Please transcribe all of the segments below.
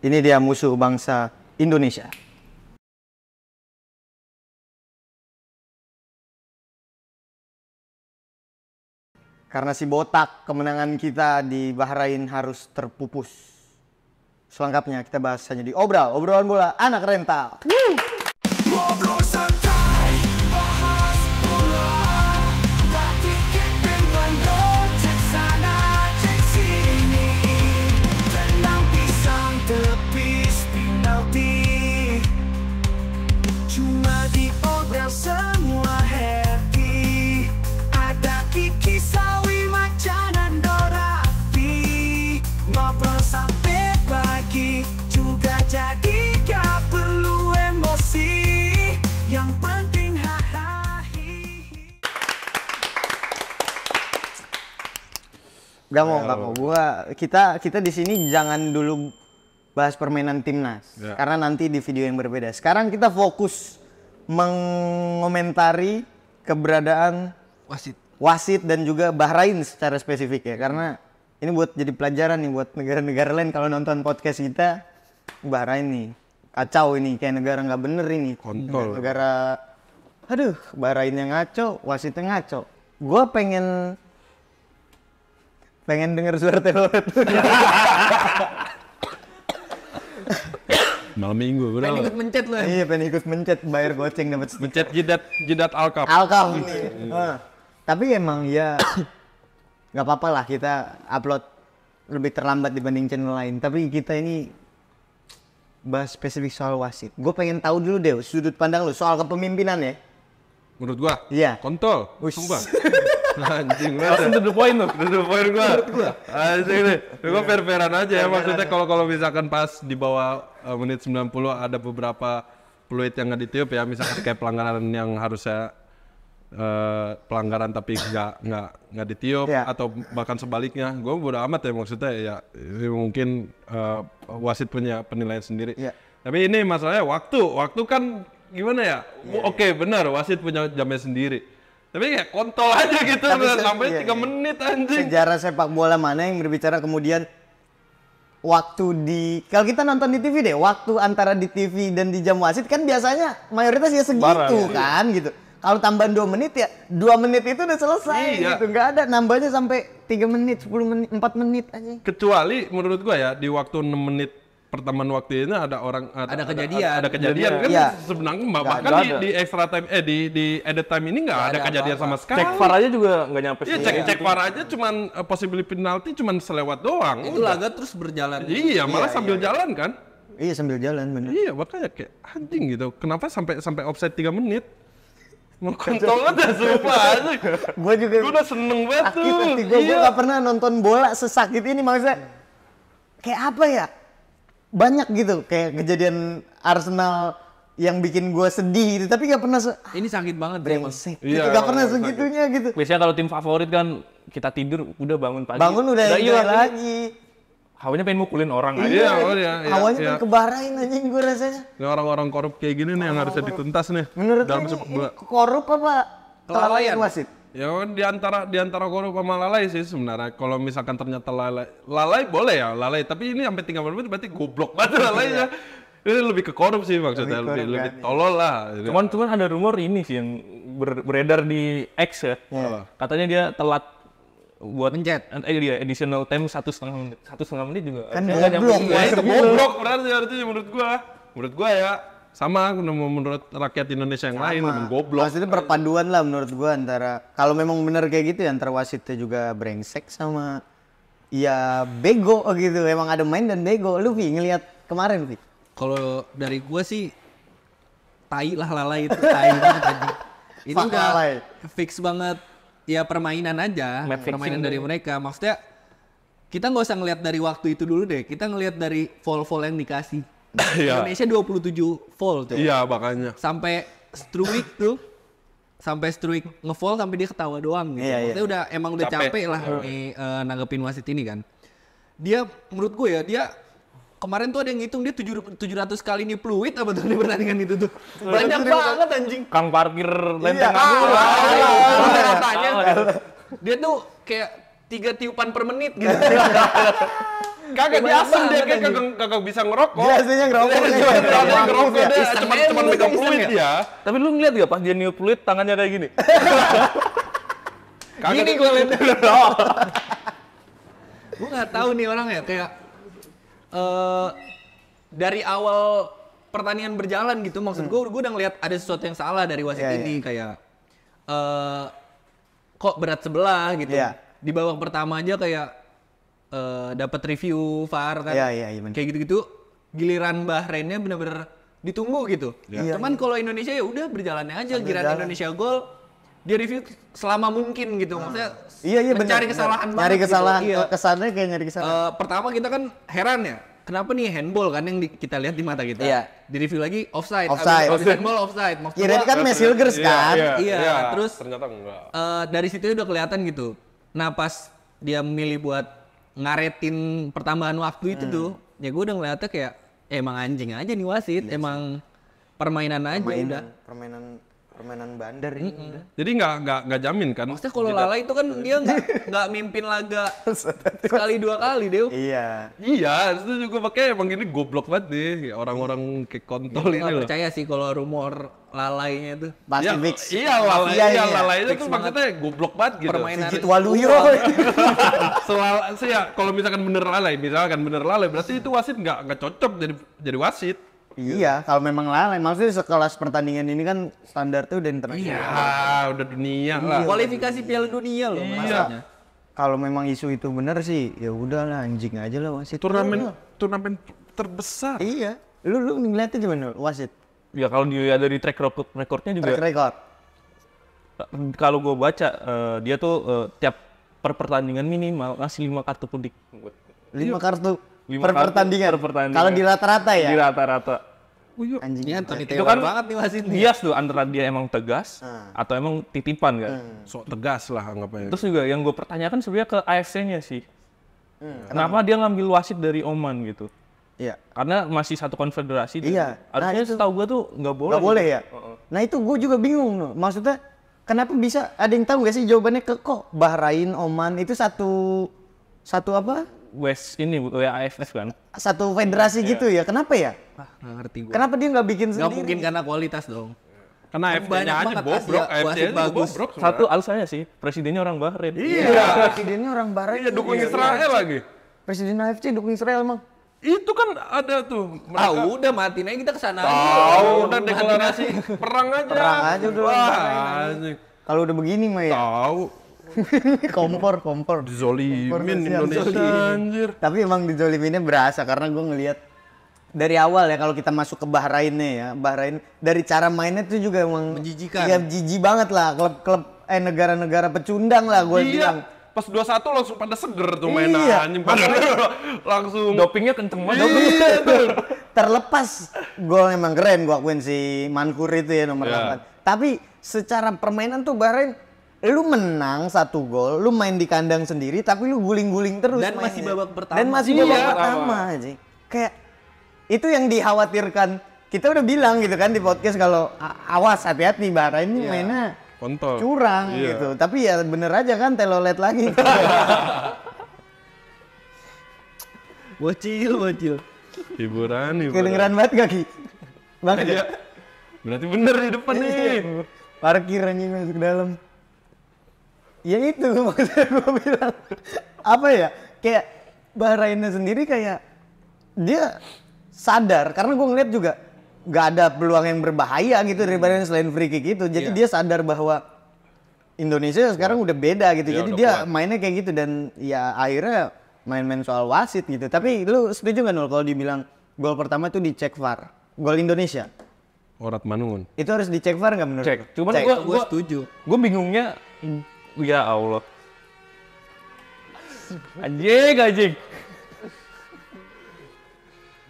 Ini dia musuh bangsa Indonesia. Karena si botak, kemenangan kita di Bahrain harus terpupus. Selengkapnya kita bahas hanya di obrolan bola anak rental. Ngobrol santai, bahas bola, tak dikit dengan cek sana cek sini, tenang pisang tepis penalti, cuma di obrolan semua happy, ada Kiki Sawi Macan dan Dora Api, ngobrol sampai pagi juga jadi gak perlu emosi. Yang penting hahaha. Gak mau. Kita di sini jangan dulu bahas permainan timnas, karena nanti di video yang berbeda. Sekarang kita fokus mengomentari keberadaan wasit dan juga Bahrain secara spesifik ya, karena ini buat jadi pelajaran nih buat negara-negara lain kalau nonton podcast kita. Bahrain nih kacau ini, kayak negara nggak bener ini. Kontol. Negara, aduh, Bahrain yang ngaco, wasitnya ngaco. Gue pengen denger suara telolet. Malam minggu, bro. Pengen ikut mencet lo ya? Iya, pengen ikut mencet, bayar goceng dapat Mencet jidat Alkap. Alkam ini. Tapi emang ya nggak apa-apa lah kita upload lebih terlambat dibanding channel lain. Tapi kita ini bahas spesifik soal wasit. Gue pengen tahu dulu deh sudut pandang lu soal kepemimpinan ya. Menurut gua, Iya. kontol. Ush. Sumpah. Anjing Langsung banget. to the point lo. To the point gua. Anjing nih. Gua fair-fairan aja ya, maksudnya kalau misalkan pas di bawah menit 90 ada beberapa peluit yang nggak ditiup ya, misalkan kayak pelanggaran yang harusnya pelanggaran tapi nggak ditiup, Iya. atau bahkan sebaliknya, gue bodo amat ya, maksudnya ya mungkin wasit punya penilaian sendiri. Iya. Tapi ini masalahnya waktu kan gimana ya? Oke, benar wasit punya jamnya sendiri. Tapi kayak kontol aja gitu, sampai 3 menit anjing. Sejarah sepak bola mana yang berbicara kemudian waktu kalau kita nonton di TV deh, waktu antara di TV dan di jam wasit kan biasanya mayoritas ya segitu kan gitu. Kalau tambahan 2 menit ya 2 menit itu udah selesai gitu. Nggak ada nambahnya sampai 3 menit, 10 menit, 4 menit aja. Kecuali menurut gua ya di waktu 6 menit pertemuan waktu ini ada kejadian kan Iya. sebenarnya bahkan di extra time di edit time ini nggak ada kejadian sama sekali. Cek VAR aja juga nggak nyampe Iya, cek VAR aja cuman possibility penalti cuman selewat doang. Itu Udah. laga terus berjalan. Iya, malah sambil jalan kan. Iya sambil jalan bener. Iya, makanya kayak anjing gitu. Kenapa sampai offside 3 menit? Mau kontol aja sumpah anjing. Gue juga Gue udah seneng banget tuh. gue gak pernah nonton bola sesakit ini, maksudnya kayak apa ya, banyak gitu kayak kejadian Arsenal yang bikin gue sedih gitu, tapi gak pernah Ini sakit banget deh, Bang. brengsek Iya, gitu, gak pernah sakit. segitunya gitu. Biasanya kalau tim favorit kan kita tidur udah bangun pagi. Bangun udah iya enjoy lagi. Hawanya pengen mukulin orang aja. Iya, iya. Hawanya iya. kan ke Bahrain anjing gue rasanya. Ini orang-orang korup kayak gini nih yang harusnya dituntas nih. Menurut dalam lu sepak ini bola. korup apa kelalaian wasit? Ya di antara korup sama lalai sih sebenarnya. Kalau misalkan ternyata lalai boleh ya, lalai. Tapi ini sampai 30 menit berarti goblok banget lalainya. Ini lebih ke korup sih maksudnya, lebih tolol lah. Cuman ada rumor ini sih yang beredar di X ya. Katanya dia telat buat Mencet. dia additional time 1,5 menit. 1,5 menit juga. Kan nggak nyampe goblok, juga. Ya itu goblok berarti artinya menurut gua ya. Sama menurut rakyat Indonesia yang lain memang goblok. Maksudnya perpaduan lah menurut gue antara, kalau memang bener kayak gitu ya, antara wasitnya juga brengsek sama ya bego gitu. Emang ada main dan bego. Lu Vi ngelihat kemarin Vi? Kalau dari gua sih tai lah lalai itu, tai banget aja. Ini Fuck udah lalai. fix banget ya, permainan aja, Match permainan fixing dari mereka. Maksudnya kita nggak usah ngelihat dari waktu itu dulu deh, kita ngelihat dari fall yang dikasih. Iya. Indonesia 27 fall tuh. Iya makanya. Sampai Struik tuh, sampai Struik nge-fall sampai dia ketawa doang gitu. Iya, iya. Maksudnya emang udah Capek. capek lah nih nanggepin wasit ini kan. Dia menurut gue ya, dia kemarin tuh ada yang ngitung dia 700 kali nih fluid apa tuh di pertandingan itu tuh. Banyak banget anjing. Kang parkir lempeng Rasanya dia tuh kayak 3 tiupan per menit gitu. Kagak dia asem dia kayak kagak bisa ngerokok. Dia aslinya ngerokok. Dia ngerokok dia Iseng cuma aja, megang iseng fluid ya? dia. Tapi lu ngeliat gak pas dia niup fluid tangannya kayak gini? Gini gue liat. Gue nggak tahu nih orang ya kayak dari awal pertandingan berjalan gitu, maksud gue udah ngeliat ada sesuatu yang salah dari wasit Iya, ini kayak kok berat sebelah gitu. Iya. Di babak pertama aja kayak dapat review VAR kan, Iya, bener. kayak gitu-gitu. Giliran Bahrainnya bener-bener ditunggu gitu. Iya. Cuman kalau Indonesia ya udah berjalannya aja, Sambil giliran jalan. Indonesia gol dia review selama mungkin gitu, maksudnya Iya bener. mencari kesalahan Nyari banget kesalahan, gitu. Iya. kesannya kayak nyari kesalahan. Pertama kita kan heran ya, kenapa nih handball kan yang kita lihat di mata kita. Iya. Di review lagi offside. Offside. Abis handball offside. Maksud Kirain gua, kan Messi Hilgers kan. Iya, terus ternyata enggak. dari situ udah kelihatan gitu. Nah pas dia memilih buat ngaretin pertambahan waktu itu tuh, ya gue udah ngeliatnya kayak emang anjing aja nih wasit, emang permainan aja udah. Permainan bandar ini. udah. Jadi nggak jamin kan? Maksudnya kalau Lala itu kan dia nggak mimpin laga sekali 2 kali deh. Iya. Iya, itu juga pakai emang ini goblok banget nih orang-orang kayak kontol ini Nggak loh. percaya sih kalau rumor lalainya tuh. Pasti Ya, fix. Iya, lalai, Iya, iya, iya. lalai itu Fix tuh banget. maksudnya goblok banget gitu. Permainan Sigit Waluyo. Kalau misalkan bener lalai, berarti itu wasit nggak cocok jadi wasit. Iya, kalau memang lalai. Maksudnya sekelas pertandingan ini kan standarnya udah internasional. Ya, udah dunia lah. Kualifikasi Piala Dunia loh maksudnya. Kalau memang isu itu benar sih, ya udahlah anjing aja lah wasit. Turnamen terbesar. Iya. Lu ngeliatnya gimana wasit? Ya kalau dilihat dari track recordnya juga, Track record. kalau gue baca dia tuh tiap per pertandingan minimal ngasih 5 kartu kuning. 5 kartu 5 per kartu pertandingan. per pertandingan. Kalau di rata-rata ya. Di rata-rata. Anjing. Ini Anthony Itu Taylor kan banget nih wasit nih. bias tuh antara dia emang tegas atau emang titipan kan. Sok tegas lah anggapnya. Terus juga yang gue pertanyakan sebenarnya ke AFC-nya sih. Kenapa dia ngambil wasit dari Oman gitu? Iya. Karena masih satu konfederasi. Iya. Harusnya Nah, itu. setahu gue tuh nggak boleh. Nggak boleh ya? Nah itu gue juga bingung loh. Maksudnya kenapa bisa, ada yang tahu gak sih jawabannya kok Bahrain, Oman itu satu apa? West ini WAFF kan. Satu federasi gitu ya? Kenapa ya? Ah, nggak ngerti gue. Kenapa dia nggak bikin Nggak sendiri? mungkin karena kualitas dong. Karena Kan AFC-nya banyak aja banget bobrok, Asia, AFC wasit juga bagus. bobrok. Satu alasannya sih, presidennya orang Bahrain. Iya. Presidennya orang Bahrain. Iya, dukung Israel lagi. Presiden AFC dukung Israel emang. Itu kan ada tuh. Ah udah matiin aja kita kesana aja. Tahu udah deklarasi perang aja. Perang aja udah. Wah, anjing. Kalau udah begini mah ya. Tahu kompor. dizolimin Siap, Indonesia anjir. Tapi emang dizoliminnya berasa karena gue ngelihat dari awal ya kalau kita masuk ke Bahrainnya ya. Bahrain dari cara mainnya tuh juga emang Menjijikan. Iya, jijik banget lah. Klub-klub negara-negara pecundang lah gue bilang. Iya. Pas 21 langsung pada seger tuh mainan Iya. anjing pada langsung Dopingnya kenceng banget. Iya tuh. Terlepas gol emang keren gua akuin si Mankur itu ya nomor Iya. 8. Tapi secara permainan tuh Bahrain lu menang 1 gol, lu main di kandang sendiri tapi lu guling-guling terus Dan masih mainnya. babak pertama. Dan masih babak Iya. pertama aja. Kayak itu yang dikhawatirkan. Kita udah bilang gitu kan di podcast kalau awas hati-hati Bahrain ini mainnya Kontol. curang Iya. gitu. Tapi ya bener aja kan telolet lagi. Bocil. Hiburan. Kedengeran banget gak Ki? Banget ya? Iya. Berarti bener di depan nih. Parkir anjing masuk ke dalam. Ya itu maksudnya gue bilang. Apa ya? Kayak Bahrainnya sendiri kayak dia sadar karena gue ngeliat juga nggak ada peluang yang berbahaya gitu dari Bahrain selain free kick itu. Jadi dia sadar bahwa Indonesia sekarang udah beda gitu. Iya, Jadi udah dia kuat. mainnya kayak gitu dan ya akhirnya main-main soal wasit gitu. Tapi lu setuju nggak Nul kalau dibilang gol pertama itu dicek VAR? Gol Indonesia Orat Manungun. itu harus dicek VAR nggak menurut? Cek. lu? Cuman Cek. Gue setuju. gue bingungnya, ya Allah. Anjing.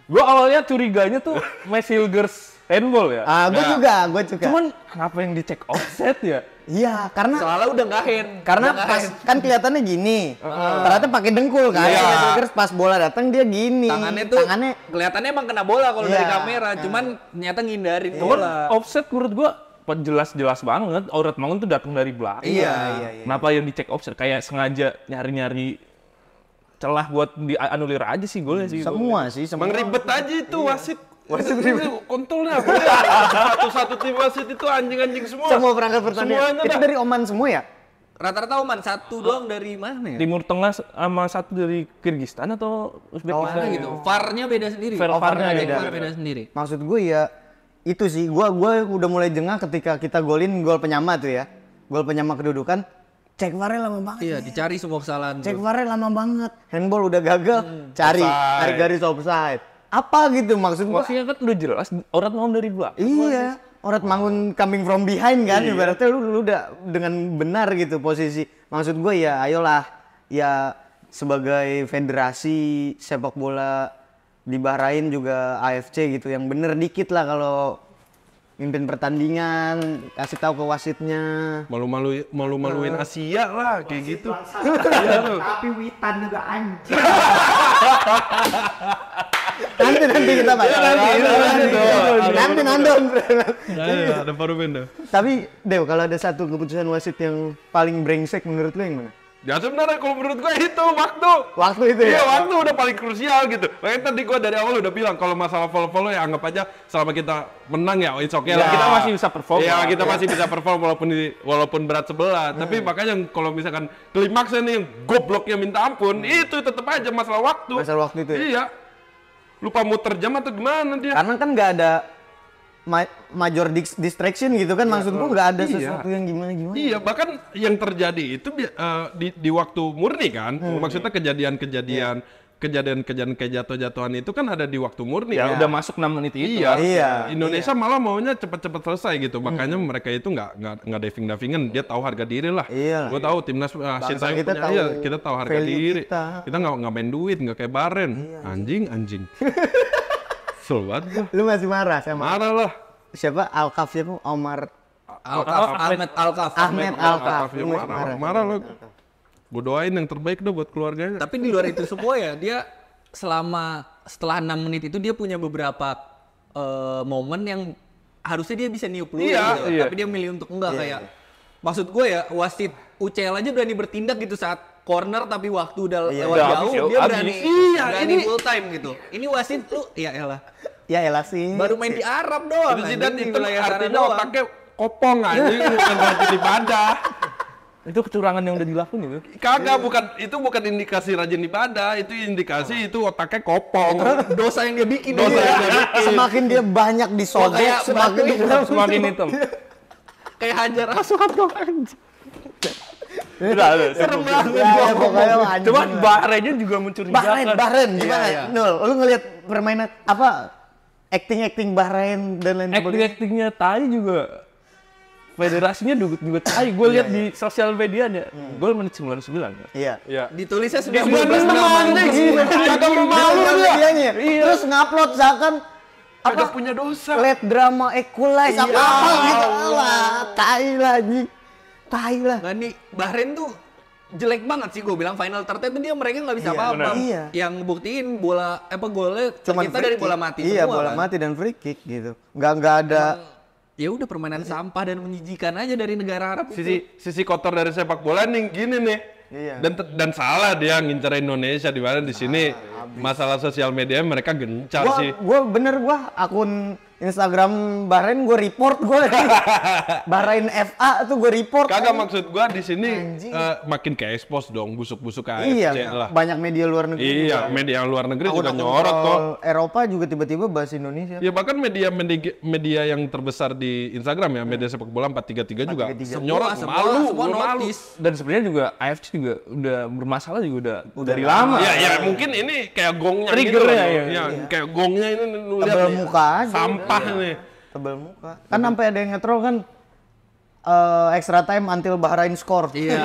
Gue awalnya curiganya tuh Messi Hilgers handball ya. Gue juga. Cuman kenapa yang dicek offset ya? Iya, karena Soalnya udah nggak hand. karena pas kan kelihatannya gini. Ternyata pakai dengkul kan. Terus pas bola datang dia gini. Tangannya kelihatannya emang kena bola kalau dari Iya. kamera, cuman ternyata ngindarin Cuman bola. offset menurut gue jelas banget. Aurat Mangun tuh datang dari belakang. Iya. Kenapa yang dicek offset? Kayak sengaja nyari-nyari celah buat dianulir aja sih golnya sih. Semua sih, semua. Emang ribet aja itu wasit. Wasit ribet. Kontolnya. Satu tim wasit itu anjing-anjing semua. Semua perangkat pertandingan. Semuanya Itu dah. dari Oman semua ya? Rata-rata Oman, satu doang dari mana ya? Timur Tengah sama satu dari Kyrgyzstan atau Uzbekistan Mana gitu. VAR-nya beda sendiri. VAR-nya beda sendiri. Maksud gue ya itu sih, gue udah mulai jengah ketika kita golin gol penyama tuh ya. Gol penyama kedudukan, cek VAR-nya lama banget. Iya, dicari semua kesalahan. Cek VAR-nya lama banget. Handball udah gagal, cari garis offside. Apa gitu maksud gue? Maksudnya kan udah jelas orang mau dari belakang. Iya, orang mangun coming from behind kan, ibaratnya lu udah dengan benar gitu posisi. Maksud gue ya ayolah, ya sebagai federasi sepak bola di Bahrain juga AFC gitu, yang bener dikit lah kalau mimpin pertandingan, kasih tahu ke wasitnya. Malu-maluin Asia lah kayak gitu. Iya tuh. Tapi Witan juga anjing. nanti kita bahas. Nanti nandon. Ada paru benda. Tapi Dew, kalau ada satu keputusan wasit yang paling brengsek menurut lu yang mana? Ya sebenarnya kalau menurut gua itu waktu. Waktu itu Iya, ya? waktu udah paling krusial gitu. Makanya tadi gua dari awal udah bilang kalau masalah follow ya anggap aja selama kita menang ya it's okay lah. Kita masih bisa perform. Iya, kita masih bisa perform walaupun berat sebelah. Tapi makanya kalau misalkan klimaksnya nih yang gobloknya minta ampun, itu tetap aja masalah waktu. Masalah waktu itu ya? Iya. Lupa muter jam atau gimana dia? Karena kan nggak ada major distraction gitu kan, maksud gua nggak ada sesuatu yang gimana-gimana. Iya, bahkan yang terjadi itu di waktu murni kan. Maksudnya kejadian kayak jatuh-jatuhan itu kan ada di waktu murni. Ya udah masuk 6 menit itu. Iya. Indonesia malah maunya cepet-cepet selesai gitu. Makanya mereka itu nggak diving-divingan. Dia tahu harga diri lah. Iya. Gue tahu timnas Sintayong kita punya, tahu iya, kita tahu harga value diri. kita. Kita nggak main duit, nggak kayak Baren. Anjing. Kesel banget gua. Lu masih marah sama Marah lah. siapa? Alkaf siapa? Omar Ahmed Alkaf. Ahmed Alkaf. Ya, Lu masih marah. marah lo. Gue doain yang terbaik dah buat keluarganya. Tapi di luar itu semua ya, dia setelah 6 menit itu dia punya beberapa momen yang harusnya dia bisa niup peluit gitu. Iya. Tapi dia milih untuk enggak kayak. Maksud gue ya, wasit UCL aja berani bertindak gitu saat corner tapi waktu udah lewat udah jauh, habis ya, dia habis. berani Ini- full time gitu. Ini wasit lu ya elah. Ya elah sih. Baru main di Arab doang. Itu anjing, Zidane di itu wilayah sana artinya doang. otaknya kopong anjing, bukan rajin ibadah. Itu kecurangan yang udah dilakukan itu. Kagak, bukan indikasi rajin ibadah, itu indikasi itu otaknya kopong. Dosa yang dia bikin. Dosa dia. yang dia bikin. Semakin dia banyak disodok, kayak semakin batu. Semakin hitam. Kayak Hajar Aswad dong anjing. Serem banget. Ya, pokoknya anjing. Cuman Bahrainnya juga mencurigakan. Bahrain gimana? Iya. Nul, lu ngelihat permainan apa? Acting Bahrain dan lain sebagainya. Acting-actingnya Tai juga federasinya juga Tai. Gue lihat di sosial medianya. Gol menit 99 ya. Iya. Iya. Ditulisnya sudah Dia kagak mau malu dia. Terus ngupload seakan Kagak punya dosa. let drama equalize apa gitu. Alah, tai lagi. Tai lah. Nggak nih, Bahrain tuh jelek banget sih gue bilang final third itu dia mereka nggak bisa Iya, apa-apa. benar. Iya. Yang buktiin golnya Cuman kita free dari kick. bola mati Iya, semua bola kan. mati dan free kick gitu. Nggak ada. Ya udah permainan sampah dan menjijikan aja dari negara Arab itu. Sisi kotor dari sepak bola nih gini nih. Iya. Dan salah dia ngincer Indonesia di mana di sini masalah sosial media mereka gencar sih. Gua akun Instagram Bahrain gue report gue. Bahrain FA tuh gue report. Kagak maksud gua di sini makin ke expose dong busuk-busuk AFC Iya, lah. banyak media luar negeri. Iya, media luar negeri juga Akun-akun nyorot kok. Eropa juga tiba-tiba bahas Indonesia. Ya bahkan media yang terbesar di Instagram ya, media sepak bola 433 juga 433. nyorot Semua malu. notice. Dan sebenarnya juga AFC juga udah bermasalah juga udah dari lama. Ya, ya mungkin ini kayak gongnya Triggernya, gitu. iya. Ya, kayak gongnya ini lu lihat Tebal nih. muka aja. Sampah nih. Tebal muka. Kan sampai ada yang nge-troll kan extra time until Bahrain score. Iya,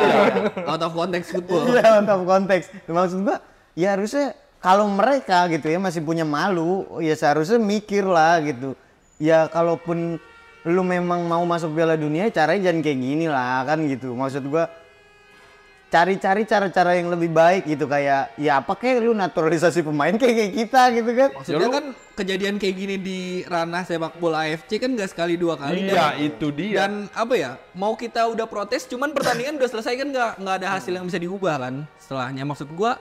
out of context football. Iya, untuk konteks. Maksud gua, ya harusnya kalau mereka gitu ya masih punya malu, ya seharusnya mikir lah gitu. Ya kalaupun lu memang mau masuk Piala Dunia, caranya jangan kayak gini lah kan gitu. Maksud gua cari-cari cara-cara yang lebih baik gitu, kayak ya apa kayak lu naturalisasi pemain kayak kita gitu kan. Maksudnya kan kejadian kayak gini di ranah sepak bola AFC kan gak sekali dua kali. Iya, itu dia. Dan apa ya, mau kita udah protes, cuman pertandingan udah selesai kan nggak ada hasil yang bisa diubah kan setelahnya. Maksud gua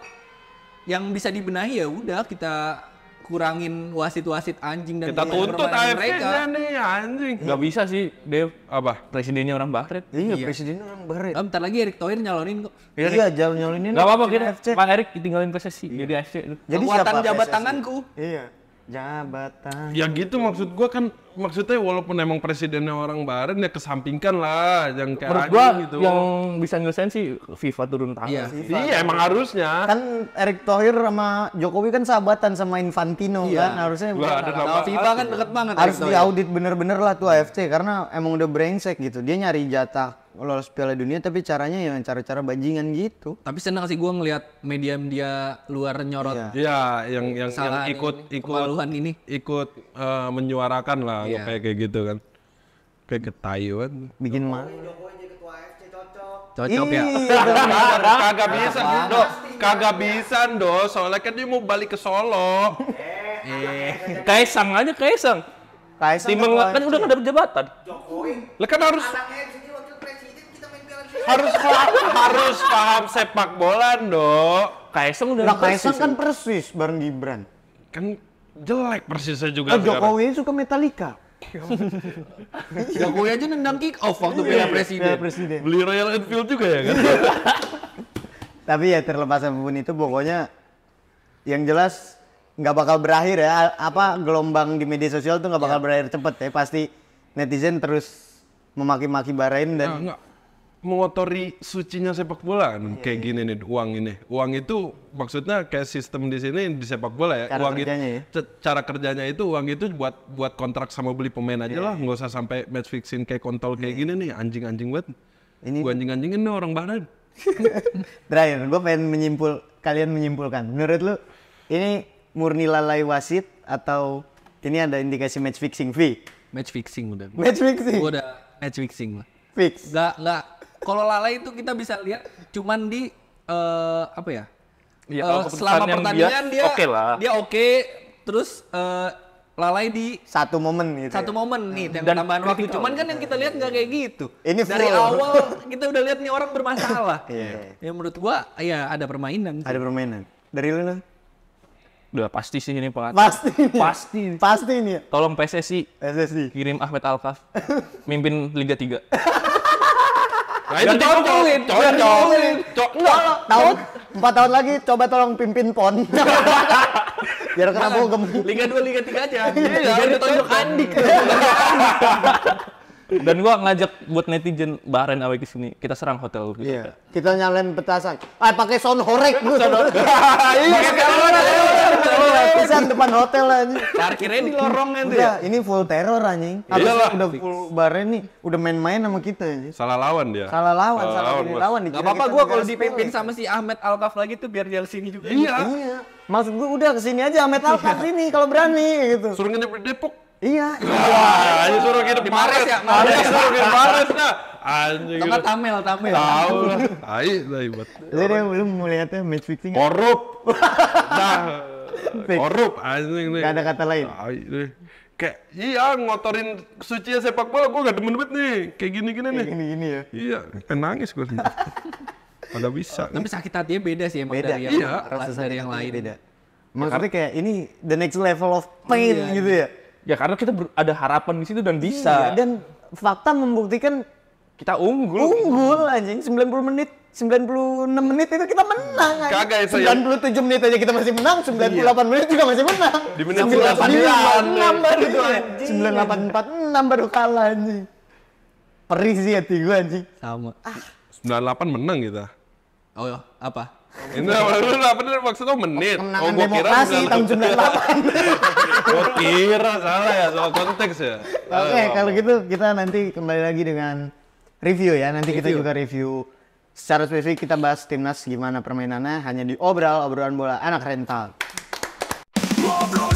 yang bisa dibenahi ya udah kita kurangin wasit-wasit anjing dan Kita pemain tuntut mereka. AFC-nya nih anjing. Nggak bisa sih, Dev. Apa? Presidennya orang Bahrain. Iya, presiden orang Bahrain. Bentar lagi Erick Thohir nyalonin kok. Iya, jauh nyolinin. Nggak apa-apa kita. AFC. Pak Erik ditinggalin PSSI jadi AFC. Jadi Kekuatan siapa jabat PSSI? tanganku. Iya. Jabatan. Ya gitu maksud gua kan, maksudnya walaupun emang presidennya orang Bahrain ya kesampingkan lah yang kayak Menurut anjing gua gitu. yang bisa nyelesain sih FIFA turun Iya. tangan. Iya emang harusnya. Kan Erick Thohir sama Jokowi kan sahabatan sama Infantino kan, harusnya Gua ada Kalau nama. FIFA kan deket banget. harus Erick Thohir. diaudit bener-bener lah tuh AFC karena emang udah brengsek gitu. Dia nyari jatah lolos Piala Dunia tapi caranya ya cara-cara bajingan gitu. Tapi senang sih gue ngelihat media luar nyorot Iya, yang kesalahan ikut kemaluan ini. menyuarakan lah Iya. kayak gitu kan. Kayak ketayuan. Bikin malu. Cocok ya. Kagak bisa, kagak bisa, Do. Soalnya kan dia mau balik ke Solo. Kaisang aja Kaisang. Kaisang Timbang ketua kan AFC. udah nggak dapet jabatan. Lah kan harus paham sepak bola, Do. Kaisang udah Lah dapet Kaisang persis. kan persis bareng Gibran. Kan jelek persisnya juga sekarang. Jokowi suka Metallica. Jokowi aja nendang kick off waktu Piala Presiden. Presiden. Beli Royal Enfield juga ya kan? Tapi ya terlepas apapun itu pokoknya yang jelas nggak bakal berakhir ya. Apa gelombang di media sosial tuh nggak bakal berakhir cepet ya. Pasti netizen terus memaki-maki Bahrain dan Enggak mengotori sucinya sepak bola kan kayak gini nih uang ini. Uang itu maksudnya kayak sistem di sini di sepak bola ya. Cara Uang kerjanya itu cara kerjanya itu uang itu buat kontrak sama beli pemain aja lah, nggak usah sampai match fixing kayak kontol kayak gini nih anjing-anjing banget. Ini- Gua anjing-anjingin nih orang Bahrain. terakhir gue pengen kalian menyimpulkan. Menurut lu ini murni lalai wasit atau ini ada indikasi match fixing fee? Match fixing udah. Match fixing. Gue udah match fixing lah. Fix. Nggak. Kalau lalai itu kita bisa lihat cuman di apa ya? Ya, kalau Selama keputusan yang pertandingan dia oke lah. Dia oke, terus lalai di Satu momen gitu. satu momen nih yang Dan tambahan waktu. kritikal. Cuman kan yang kita lihat nggak kayak gitu. Ini Dari full. awal kita udah lihat nih orang bermasalah. Iya. Ya menurut gua ya ada permainan. Ada permainan. Dari lu Nun? Udah pasti sih ini Pak. Pasti. Pasti. Pasti ini ya. Tolong PSSI SSI. kirim Ahmed Alkaf mimpin Liga 3. Nah itu cocok. Tahun 4 tahun lagi coba tolong pimpin PON. Biar kena bogem. Liga 2, Liga 3 aja. Biar ditonjok Andik. Dan gua ngajak buat netizen Bahrain away ke sini, kita serang hotel. Iya. Kita nyalain petasan. Pakai sound horek lu. Petasan depan hotel anjing. Parkirnya di lorong kan tuh ya. Udah, ini full teror anjing. Habis Iyalah. udah full Bahrain nih, udah main-main sama kita anjing. Salah lawan dia. Salah lawan, Salah salah lawan, pilih Bos. lawan. Gak dikira apa-apa kita gua kalau negara dipimpin sepele. sama si Ahmed Alkaf lagi tuh biar dia sini juga. Iya. Iya. Maksud gua udah kesini aja Ahmed Alkaf sini kalau berani gitu. Suruh nginep di Depok. Iya. Wah, ini suruh nginep Di Mares ya, Mares. Mares. Suruh nginep Mares dah. Anjing. Tengah tamel. Tahu lah. Tai buat. Lu deh lu mau lihatnya match fixing nggak? Korup. Nah. Korup anjing nih. Nggak ada kata lain. Tai deh. Kayak iya ngotorin sucinya sepak bola gua gak demen banget nih. Kayak gini-gini nih. Gini-gini ya. Iya, kayak nangis gua. Agak bisa. Tapi sakit hatinya beda sih emang Beda. dari yang, Iya. dari yang lain. Beda. Maksudnya kayak ini the next level of pain Iya. gitu ya. Ya karena kita ada harapan di situ dan bisa. Iya, dan fakta membuktikan Kita unggul. unggul anjing 90 menit 96 menit itu kita menang anjing. Kagak, itu yang- 97 menit aja kita masih menang, 98 menit juga masih menang. Di menit 96 baru tuh anjing. 98 baru kalah anjing. Perih sih hati gue anjing. Sama. 98 menang kita. Oh apa? Ini apa bener maksudnya menit. Kemenangan gua kira demokrasi tahun 98. Gua kira salah ya soal konteks ya. Oke, kalau gitu kita nanti kembali lagi dengan review ya. Nanti kita juga review secara spesifik, kita bahas timnas gimana permainannya hanya di obrolan bola anak rental. Ngobrol